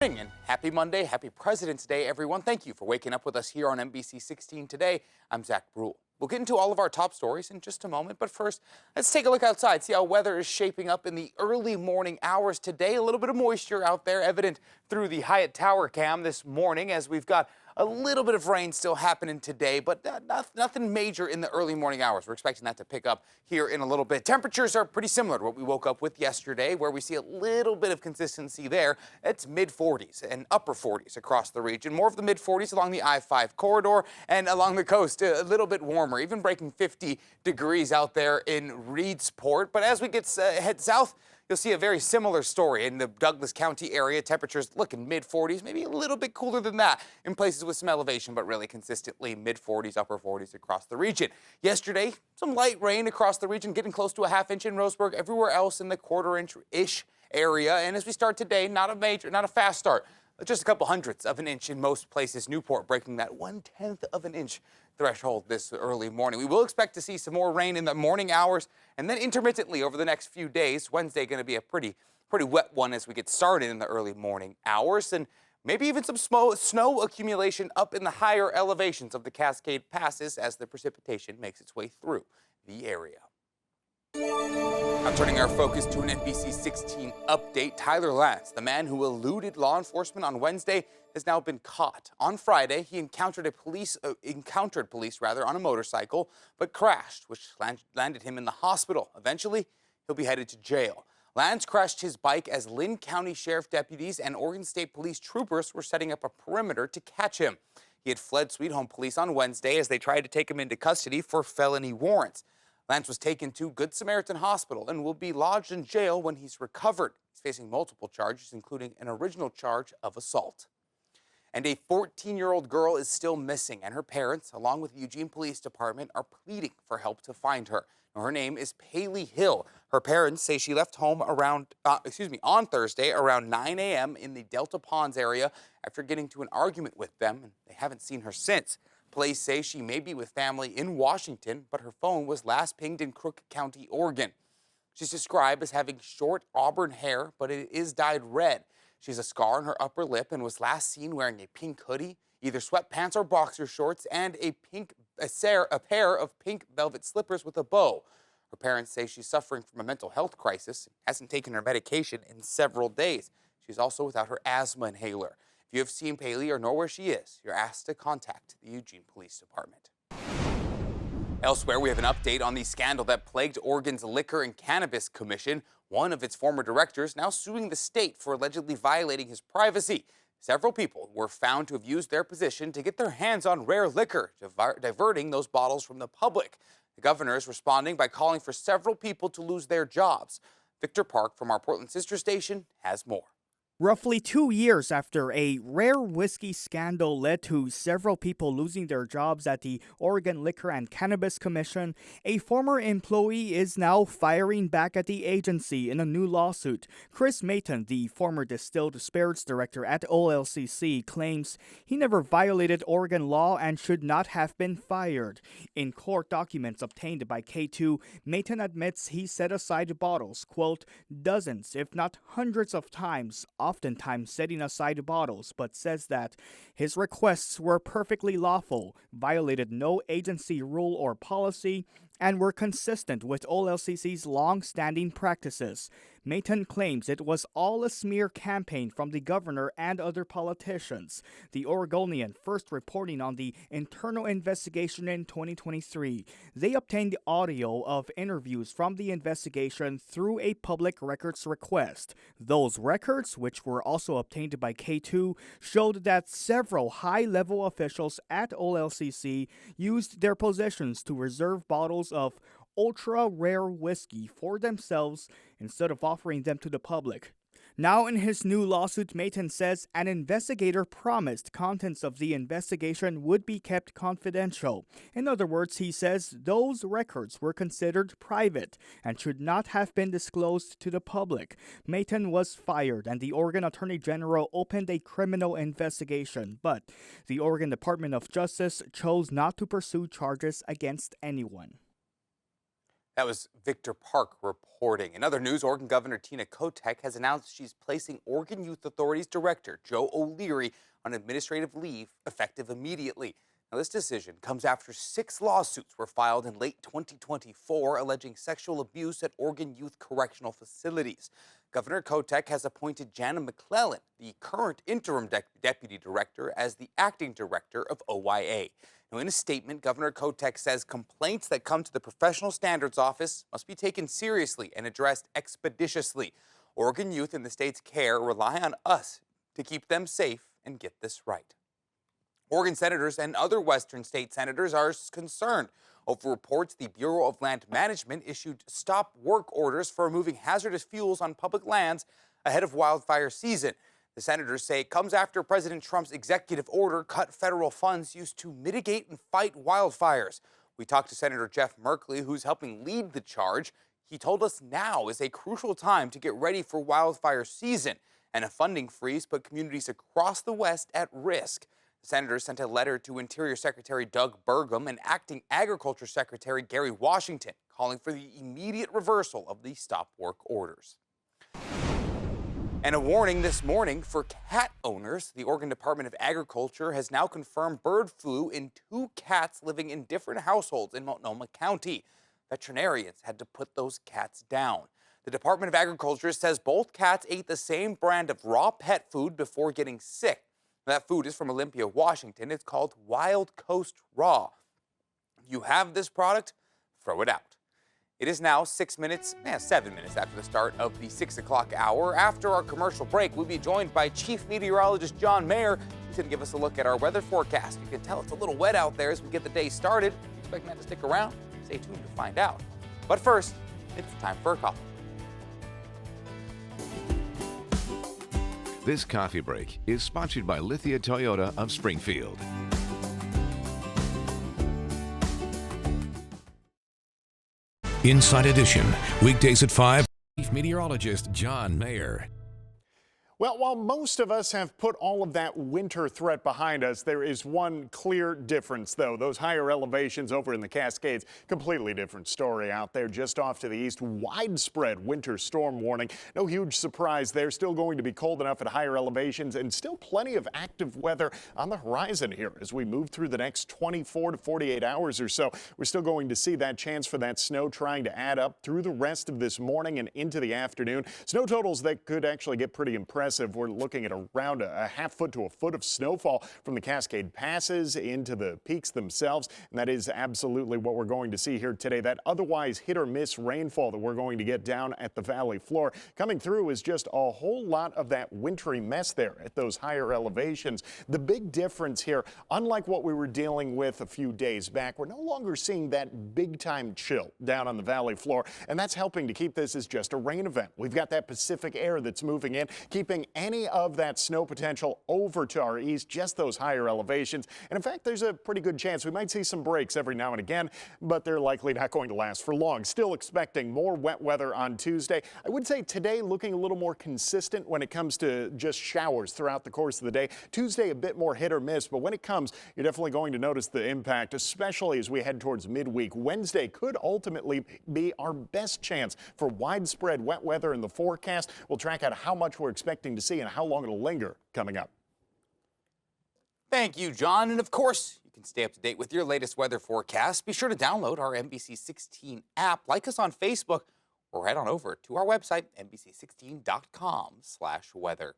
And happy Monday, happy President's Day, everyone. Thank you for waking up with us here on NBC 16 today. I'm Zach Bruhl. We'll get into all of our top stories in just a moment, but first, let's take a look outside, see how weather is shaping up in the early morning hours today. A little bit of moisture out there, evident through the Hyatt Tower cam this morning, as we've got a little bit of rain still happening today, but nothing major in the early morning hours. We're expecting that to pick up here in a little bit. Temperatures are pretty similar to what we woke up with yesterday, where we see a little bit of consistency there. It's mid-40s and upper 40s across the region. More of the mid-40s along the I-5 corridor and along the coast, a little bit warmer, even breaking 50 degrees out there in Reedsport. But as we head south, you'll see a very similar story in the Douglas County area. Temperatures looking mid-40s, maybe a little bit cooler than that in places with some elevation, but really consistently mid-40s, upper 40s across the region. Yesterday, some light rain across the region, getting close to a half-inch in Roseburg. Everywhere else in the quarter-inch-ish area. And as we start today, not a fast start. Just a couple hundredths of an inch in most places. Newport breaking that 1/10 of an inch threshold this early morning. We will expect to see some more rain in the morning hours and then intermittently over the next few days. Wednesday going to be a pretty wet one as we get started in the early morning hours, and maybe even some snow accumulation up in the higher elevations of the Cascade Passes as the precipitation makes its way through the area. Now turning our focus to an NBC 16 update, Tyler Lance, the man who eluded law enforcement on Wednesday, has now been caught. On Friday, he encountered police on a motorcycle, but crashed, which landed him in the hospital. Eventually, he'll be headed to jail. Lance crashed his bike as Lynn County Sheriff deputies and Oregon State Police troopers were setting up a perimeter to catch him. He had fled Sweet Home Police on Wednesday as they tried to take him into custody for felony warrants. Lance was taken to Good Samaritan Hospital and will be lodged in jail when he's recovered. He's facing multiple charges, including an original charge of assault. And a 14-year-old girl is still missing, and her parents, along with the Eugene Police Department, are pleading for help to find her. Now, her name is Paley Hill. Her parents say she left home on Thursday around 9 a.m. in the Delta Ponds area after getting into an argument with them, and they haven't seen her since. Police say she may be with family in Washington, but her phone was last pinged in Crook County, Oregon. She's described as having short auburn hair, but it is dyed red. She has a scar on her upper lip and was last seen wearing a pink hoodie, either sweatpants or boxer shorts, and a pair of pink velvet slippers with a bow. Her parents say she's suffering from a mental health crisis and hasn't taken her medication in several days. She's also without her asthma inhaler. If you have seen Paley or know where she is, you're asked to contact the Eugene Police Department. Elsewhere, we have an update on the scandal that plagued Oregon's Liquor and Cannabis Commission. One of its former directors now suing the state for allegedly violating his privacy. Several people were found to have used their position to get their hands on rare liquor, diverting those bottles from the public. The governor is responding by calling for several people to lose their jobs. Victor Park from our Portland sister station has more. Roughly 2 years after a rare whiskey scandal led to several people losing their jobs at the Oregon Liquor and Cannabis Commission, a former employee is now firing back at the agency in a new lawsuit. Chris Mayton, the former distilled spirits director at OLCC, claims he never violated Oregon law and should not have been fired. In court documents obtained by K2, Mayton admits he set aside bottles, quote, dozens, if not hundreds of times, oftentimes setting aside bottles, but says that his requests were perfectly lawful, violated no agency rule or policy, and were consistent with OLCC's long-standing practices. Mayton claims it was all a smear campaign from the governor and other politicians. The Oregonian first reporting on the internal investigation in 2023. They obtained audio of interviews from the investigation through a public records request. Those records, which were also obtained by K2, showed that several high-level officials at OLCC used their positions to reserve bottles of ultra-rare whiskey for themselves instead of offering them to the public. Now in his new lawsuit, Mayton says an investigator promised contents of the investigation would be kept confidential. In other words, he says those records were considered private and should not have been disclosed to the public. Mayton was fired and the Oregon Attorney General opened a criminal investigation, but the Oregon Department of Justice chose not to pursue charges against anyone. That was Victor Park reporting. In other news, Oregon Governor Tina Kotek has announced she's placing Oregon Youth Authority's director, Joe O'Leary, on administrative leave effective immediately. Now, this decision comes after 6 lawsuits were filed in late 2024 alleging sexual abuse at Oregon Youth Correctional Facilities. Governor Kotek has appointed Jana McClellan, the current interim deputy director, as the acting director of OYA. Now, in a statement, Governor Kotek says complaints that come to the Professional Standards Office must be taken seriously and addressed expeditiously. Oregon youth in the state's care rely on us to keep them safe and get this right. Oregon senators and other Western state senators are concerned over reports the Bureau of Land Management issued stop work orders for removing hazardous fuels on public lands ahead of wildfire season. The senators say it comes after President Trump's executive order cut federal funds used to mitigate and fight wildfires. We talked to Senator Jeff Merkley, who's helping lead the charge. He told us now is a crucial time to get ready for wildfire season, and a funding freeze put communities across the West at risk. The senators sent a letter to Interior Secretary Doug Burgum and Acting Agriculture Secretary Gary Washington, calling for the immediate reversal of the stop work orders. And a warning this morning for cat owners. The Oregon Department of Agriculture has now confirmed bird flu in 2 cats living in different households in Multnomah County. Veterinarians had to put those cats down. The Department of Agriculture says both cats ate the same brand of raw pet food before getting sick. That food is from Olympia, Washington. It's called Wild Coast Raw. If you have this product, throw it out. It is now 7 minutes after the start of the 6 o'clock hour. After our commercial break, we'll be joined by Chief Meteorologist John Mayer. He's going to give us a look at our weather forecast. You can tell it's a little wet out there as we get the day started. Expect that to stick around. Stay tuned to find out. But first, it's time for a coffee. This coffee break is sponsored by Lithia Toyota of Springfield. Inside Edition, weekdays at 5. Chief Meteorologist John Mayer. Well, while most of us have put all of that winter threat behind us, there is one clear difference, though. Those higher elevations over in the Cascades, completely different story out there just off to the east. Widespread winter storm warning. No huge surprise there. Still going to be cold enough at higher elevations and still plenty of active weather on the horizon here as we move through the next 24 to 48 hours or so. We're still going to see that chance for that snow trying to add up through the rest of this morning and into the afternoon. Snow totals that could actually get pretty impressive. We're looking at around a half foot to a foot of snowfall from the Cascade passes into the peaks themselves, and that is absolutely what we're going to see here today. That otherwise hit or miss rainfall that we're going to get down at the valley floor coming through is just a whole lot of that wintry mess there at those higher elevations. The big difference here, unlike what we were dealing with a few days back, we're no longer seeing that big time chill down on the valley floor, and that's helping to keep this as just a rain event. We've got that Pacific air that's moving in, keeping any of that snow potential over to our east, just those higher elevations. And in fact, there's a pretty good chance we might see some breaks every now and again, but they're likely not going to last for long. Still expecting more wet weather on Tuesday. I would say today looking a little more consistent when it comes to just showers throughout the course of the day. Tuesday a bit more hit or miss, but when it comes, you're definitely going to notice the impact, especially as we head towards midweek. Wednesday could ultimately be our best chance for widespread wet weather in the forecast. We'll track out how much we're expecting to see and how long it'll linger coming up. Thank you, John. And of course, you can stay up to date with your latest weather forecast. Be sure to download our NBC 16 app, like us on Facebook, or head on over to our website, NBC16.com/weather.